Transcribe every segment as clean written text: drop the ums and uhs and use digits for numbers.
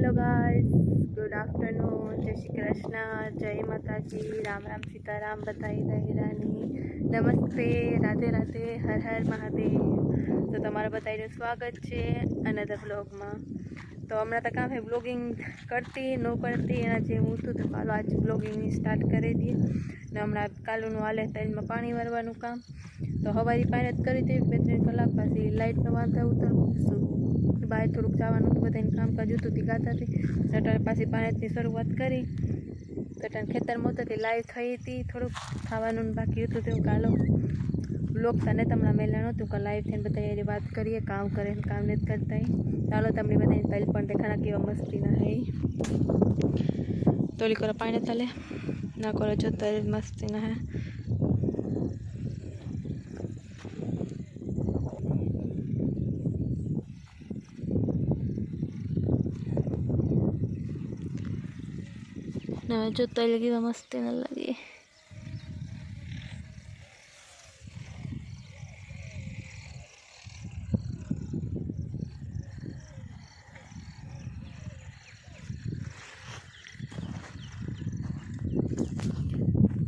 Hello guys, good afternoon, जय श्री कृष्ण, जय माता जी, राम राम सीताराम, बधाई दहिरानी, नमस्ते, राधे राधे, हर हर महादेव। तो तमारा बधाईનું स्वागत છે અનધર વ્લોગમાં। તો હમણાં તો કામ હે બ્લોગિંગ કરતી ન કરતી એના જે હું હતું તો કાલો આજ બ્લોગિંગ સ્ટાર્ટ કરી દઈએ ને હમણાં કાલુનું હાલે તલમાં પાણી વારવાનું કામ તો હવારી પાણી જ કરી હતી 2-3 કલાક પછી લાઇટનો વાંધો ઉતરવું બહાર થોડુંક જવાનું હતું બધાને કામકાજ હતું તે ગાતા હતી અટાણે પાછી પાણીની શરૂઆત કરી તો અટાણે ખેતરમાં ઉતરતી લાઈવ થઈ હતી થોડુંક ખાવાનું બાકી હતું તેવું કાલો બ્લોગ તને તમને મેલા નહોતું કે લાઈવ થઈને બધા એની વાત કરીએ કામ કરે કામ નથી કરતા ચાલો તમને બધાને તલ પણ દેખાના કેવા મસ્તી ના હે તોલી કરો પાણી તલે ના કરો જો તલ મસ્તી ના હે ना जो तल की मस्ती न लगी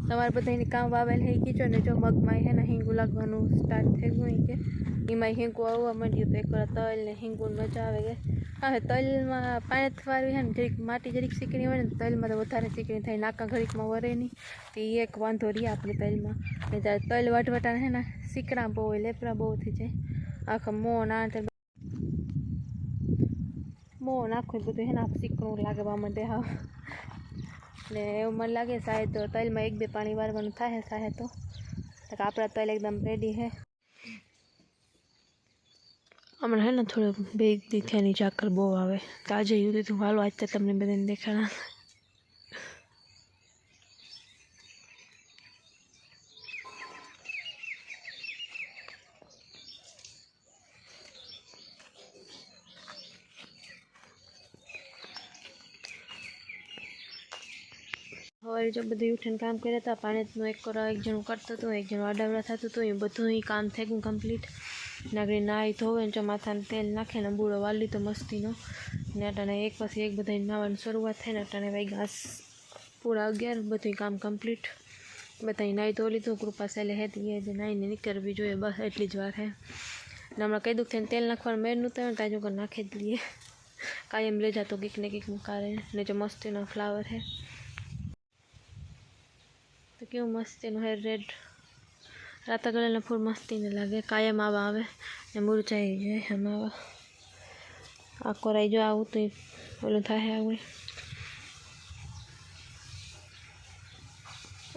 તમારે બધાને કામ વાવેલ થઈ ગયું છે ને જો મગમાં છે ને હિંગુ લાગવાનું સ્ટાર્ટ થઈ ગયું કે એમાં હિંગુ આવવા માંડ્યું તો એકવાર તલ ને હિંગુને મજા આવે કે હા તલમાં પાણી થવારી છે ને જરીક માટી જરીક શીકણી હોય ને તલમાં તો વધારે શીકણી થાય નાકા ઘડીકમાં વરે નહીં તો એ એક વાંધો રહે આપણે તલમાં ને જ્યારે તલ વટવટાને છે ને શીકણા બહુ હોય લેપરા બહુ થઈ જાય આખા મોં નાખું બધું છે ને આપ શીકણું લાગવા માંડે હા ને એવું મને લાગે શાયદ તો તલમાં 1-2 પાણી વારવાનું થાય તો આપણા તલ એકદમ રેડી છે હમણાં હે ને થોડું 2 દીથિયાની ઝાકર બહુ આવે તો આજે યુદ્ધ તું હાલો આજ તો તમને બધાને દેખાડા સવારે જો બધું ઉઠીને કામ કર્યા હતા પાણીનું એક જણું કરતું હતું એક જણું આડાવડા થતું હતું એ બધું કામ થઈ ગયું કમ્પ્લીટ નાગરી નાહી ધોવે ને જો માથાને તેલ નાખે ને બૂળો વાલી તો મસ્તીનો ને અટાણે એક પછી એક બધા નાહવાની શરૂઆત થઈ ને અટાણે વાગ્યા પૂરા 11 બધું કામ કમ્પ્લીટ બધા નાહી ધો લીધું કૃપા સેલે હેતી જે નાહીને નીકળવી જોઈએ બસ એટલી જ વાર હે ને હમણાં કઈ દુઃખ થઈને તેલ નાખવાનું મેળ નહોતું ને તાજુ કર નાખી જ લઈએ કાયમ લઈ જતો કીક ને કીક મુકારે ને જો મસ્તીનો ફ્લાવર હે તો કેવું મસ્તીનું હે રેડ રાતા ગળેના ફૂલ મસ્તીને લાગે કાયમ આવા આવે ને મુરઝાઈ જાય આમાં આ કોરાઈ જો આવું તો ઓલું થાય આવું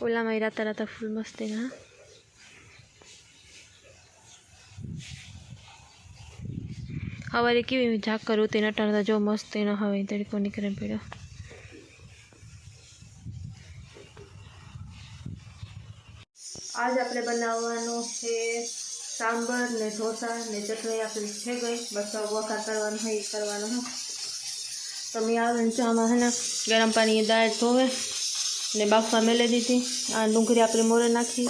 ઓલામાં રાતા ફૂલ મસ્તીના હવારે કેવી ઝાકર ઉતી નટાણતા જો મસ્તીનો હવે તરીકો નીકળે પડ્યો आज આપણે બનાવવાનું છે સાંબર ને ઢોસા ને ચટણી આપણી થઈ ગઈ બસ વઘાર કરવાનો હોય કરવાનો તો મેં આવે ને આમાં છે ને ગરમ પાણી દાળ ધોવે ને બાફવા મેલે દીધી આ ડુંગળી આપણે મોરે નાખી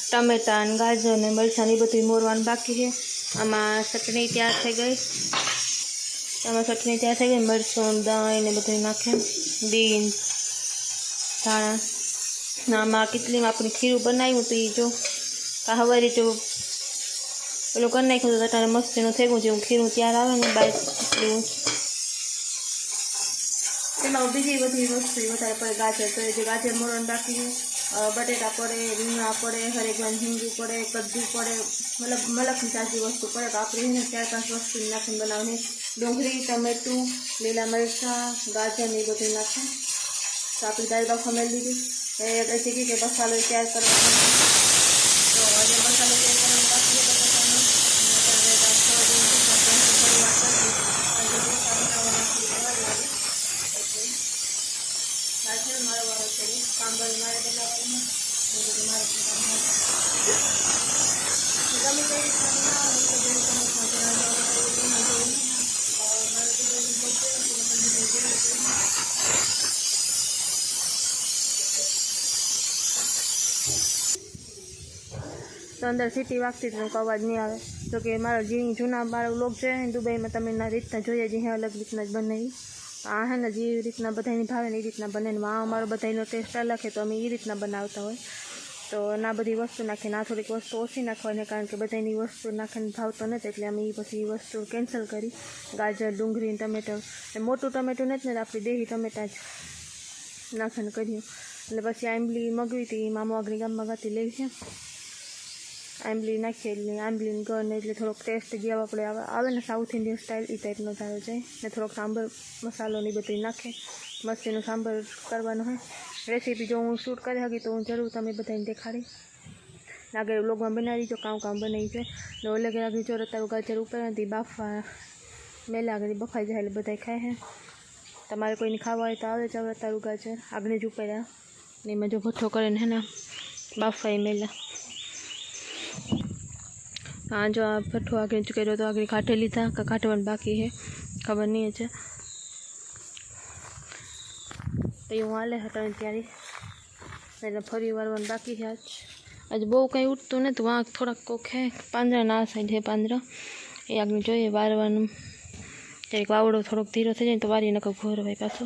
ટમેટા ને ગાજર ને મરચાં એ બધું મોરવાનું બાકી છે આમાં ચટણી તૈયાર થઈ ગઈ મરચું દહીં ને બધું નાખે બીન ધાણા આમાં કેટલીમાં આપણે ખીરું બનાવ્યું તો એ જો હવારે જો પેલું કરી નાખ્યું તો અત્યારે મસ્તીનું થઈ ગયું જેવું ખીરું ત્યાર આવે ને બાય એમાં બીજી બધી વસ્તુ વધારે પડે ગાજર તો જે ગાજર મોરણ રાખીએ બટેટા પડે રીંગણા પડે હરેકવાર હિંગુ પડે કદ્દુ પડે મતલબ મલકની તાજી વસ્તુ પડે તો આપણે એને 4-5 વસ્તુ નાખીને બનાવવાની ડુંગળી ટમેટું લીલા મરચાં ગાજર ને એ બધું નાખે તો આપણી દાળ બાફવા મેળ દીધી પછી કે મસાલો તૈયાર કરવાનો તો આજે મસાલો તૈયાર કરવાનો બાકી મારો વારો છે કામ કરી મારે બનાવવાનું ગમે તે તો અંદર સીટી વાગતી તો અવાજ નહીં આવે તો કે મારા જે જૂના મારા વ્લોગ છે દુબઈમાં તમે એના રીતના જોઈએ જે અલગ રીતના જ બનાવી આ હે ને જે રીતના બધાની ભાવે ને એ રીતના બને ને આ અમારો બધાનો ટેસ્ટ અલગ છે તો અમે એ રીતના બનાવતા હોય તો ના બધી વસ્તુ નાખીને આ થોડીક વસ્તુ ઓછી નાખવાની કારણ કે બધાની વસ્તુ નાખીને ભાવતો નથી એટલે અમે એ પછી એ વસ્તુ કેન્સલ કરી ગાજર ડુંગળી ટમેટો મોટું ટમેટું નથી ને આપણી દેહી ટમેટા જ નાખીને કર્યું એટલે પછી આંબલી મગવી હતી મામો આગળ ગામમાં ગાતી લેવી છે આંબલી નાખીએ એટલે આંબલીને ગળને એટલે થોડોક ટેસ્ટ જે આપણે આવે ને સાઉથ ઇન્ડિયન સ્ટાઇલ એ ટાઈપનો થાય જાય ને થોડોક સાંભર મસાલો ને બધું નાખે મસ્તીનું સાંભર કરવાનું હોય રેસીપી જો હું શૂટ કરી શકી તો હું જરૂર તમે બધાને દેખાડી આગળ વ્લોગમાં બનાવી જો કામ બનાવી છે ને ઓલે આગળ જો રતારું ગાજર ઉપર નથી બાફવા મેલે આગળ બફાઈ જાય એટલે બધા ખાય છે તમારે કોઈને ખાવા હોય તો આવે જ રતારું ગાજર આગળ જ ઉપાડ્યા ને એમાં જો ભઠ્ઠો કરીને હે ને બાફાઈ મેલે हाँ जो आप भट्ठो आगे કર્યો તો આગળ કાઢી લીધા કે કાઢવાનું બાકી છે ખબર નહીં છે તો હું હાલે હતા ત્યારે એટલે ફરી વારવાનું બાકી છે આજ બહુ કંઈ ઉઠતું નથી વાંક થોડાક કોક હે પાંદડા ના સાઈડ છે પાંદડા એ આગળ જોઈએ વારવાનું ક્યારેક વાવડો થોડોક ધીરો થઈ જાય તો વારી નકર ઘોર હોય પાછો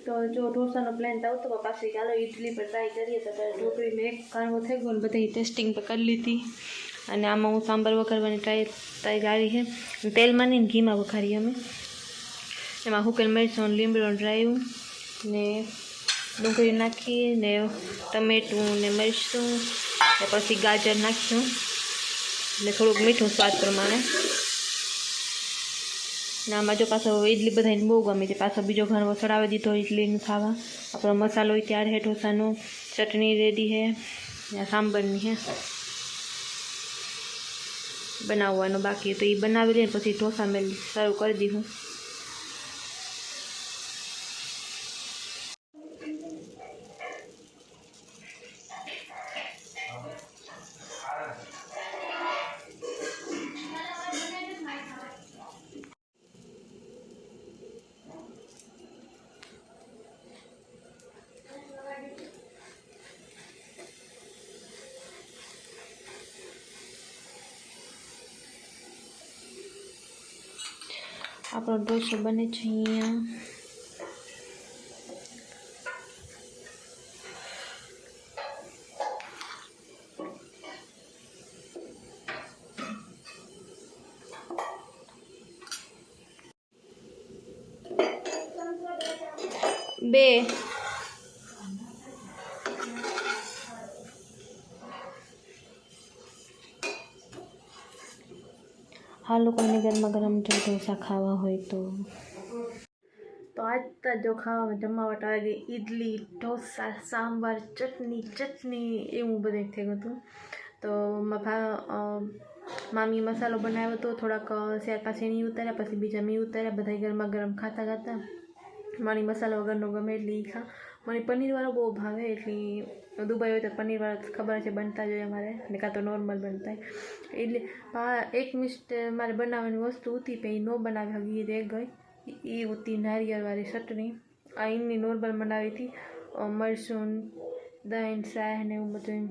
તો જો ઢોસાનો પ્લાન તો આવતો પાછી ચાલો ઇડલી પર ટ્રાય કરીએ તો ઢોકળીને એક કાણવો થઈ ગયો ને બધી ટેસ્ટિંગ પર કરી લીધી અને આમાં હું સાંભાર વઘારવાની ટ્રાય કરી છે તેલમાં નહીં ઘીમાં વઘારી અમે એમાં હુકેલ મરચાં લીમડો ડ્રાય ને ડુંગળી નાખી ને ટમેટું ને મરચું ને પછી ગાજર નાખ્યું ને થોડુંક મીઠું સ્વાદ પ્રમાણે ને આમાં જો પાછો ઇડલી બધાને બહુ ગમે છે પાછો બીજો ઘણો ચડાવી દીધો ઇડલીનું ખાવા આપણો મસાલો તૈયાર છે ઢોસાનો ચટણી રેડી છે સાંભરની છે બનાવવાનો બાકી તો એ બનાવી લઈને પછી ઢોસા મેં સર્વ કરી દીધું આપણો ઢોસો બને છે અહીંયા બે હા લોકોને ગરમા ગરમ જો ઢોસા ખાવા હોય તો આજ તો જો ખાવામાં જમાવટ આવી ગઈ ઇડલી ઢોસા સાંભાર ચટણી એવું બધું થઈ ગયું હતું તો મામી મસાલો બનાવ્યો હતો થોડાક શેર પાસે નહીં ઉતાર્યા પછી બીજા મેં ઉતાર્યા બધા ગરમા ગરમ ખાતા મારી મસાલો વગરનો ગમે એટલે એ ખા મને પનીરવાળો બહુ ભાવે એટલે દુબઈ હોય તો પનીરવાળા ખબર છે બનતા જ હોય અમારે ને કાં તો નોર્મલ બનતા એટલે એક મિસ્ટેક મારે બનાવવાની વસ્તુ હતી પણ એ ન બનાવી હગી રહી ગઈ એ હતી નારિયેળવાળી ચટણી આ એમની નોર્મલ બનાવી હતી મરચું દહીં શાહ ને એવું બધું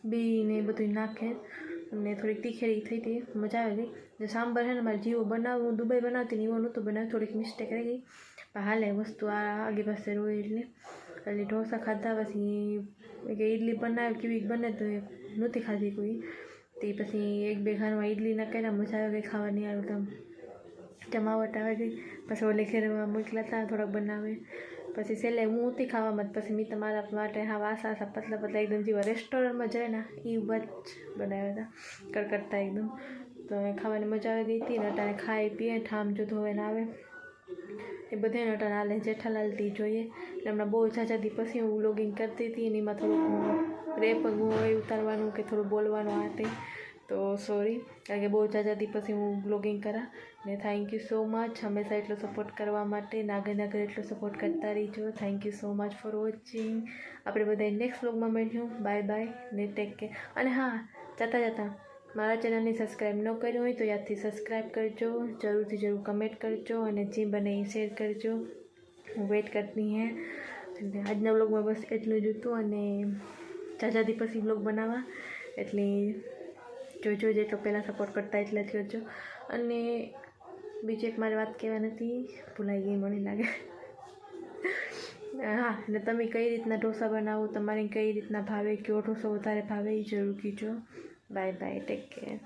બી ને એ બધું નાખે અને થોડીક તીખેરી થઈ હતી મજા આવી ગઈ જે સાંભાર છે ને મારે જેવો બનાવું હું દુબઈ બનાવતી ને એવો નહોતું બનાવ્યું થોડીક મિસ્ટેક રહી ગઈ પણ હાલે વસ્તુ આ આગે પાસે રોય એટલે ઢોસા ખાધા પછી કે ઇડલી બનાવી કેવી બને તો એ નહોતી ખાધી કોઈ તે પછી એક બે ઘરમાં ઇડલીના કર્યા મજા આવે ગઈ ખાવાની આવે તો જમાવટ આવે ગઈ પછી ઓલે ઘેરમાં મોકલા હતા થોડાક બનાવે પછી છેલ્લે હું હતી ખાવામાં પછી મેં તમારા માટે હા વાસા પતલા એકદમ જેવા રેસ્ટોરન્ટમાં જાય ને એ જ બનાવ્યા હતા કડકડતા એકદમ તો તો ખાવાની મજા આવી ગઈ હતી ને અટાણે ખાઈ પીએ ઠામ જો ધોવે ને આવે એ બધાને અટાણે હાલે જેઠાલાલથી જોઈએ એટલે હમણાં બહુ ઝાઝાદી પછી હું વ્લોગિંગ કરતી હતી અને એમાં થોડુંક રેપ હોય ઉતારવાનું કે થોડું બોલવાનું આ તે તો સોરી કારણ કે બહુ ઝાઝાદી પછી હું વ્લોગિંગ કરા ને થેન્ક યુ સો મચ હંમેશા એટલો સપોર્ટ કરવા માટે નાગર એટલો સપોર્ટ કરતા રહીજો. Thank you so much for watching. આપણે બધા નેક્સ્ટ વ્લોગમાં મળ્યું. બાય બાય ને ટેક કેર. અને હા, જતાં મારા ચેનલને સબસ્ક્રાઈબ ન કર્યું હોય તો યાદથી સબસ્ક્રાઈબ કરજો, જરૂર કમેન્ટ કરજો અને જે બને એ શેર કરજો. હું વેઇટ કરતી હે. આજના વ્લોગમાં બસ એટલું જ હતું અને ઝાઝાદી પછી વ્લોગ બનાવવા એટલે જોજો જેટલો પહેલાં સપોર્ટ કરતા એટલા જ કરજો. અને બીજી એક મારી વાત કહેવા નથી ભૂલાઈ ગઈ મને લાગે. હા, ને તમે કઈ રીતના ઢોસા બનાવો, તમારે કઈ રીતના ભાવે, કયો ઢોસો વધારે ભાવે એ જરૂર કહેજો. Bye bye, take care.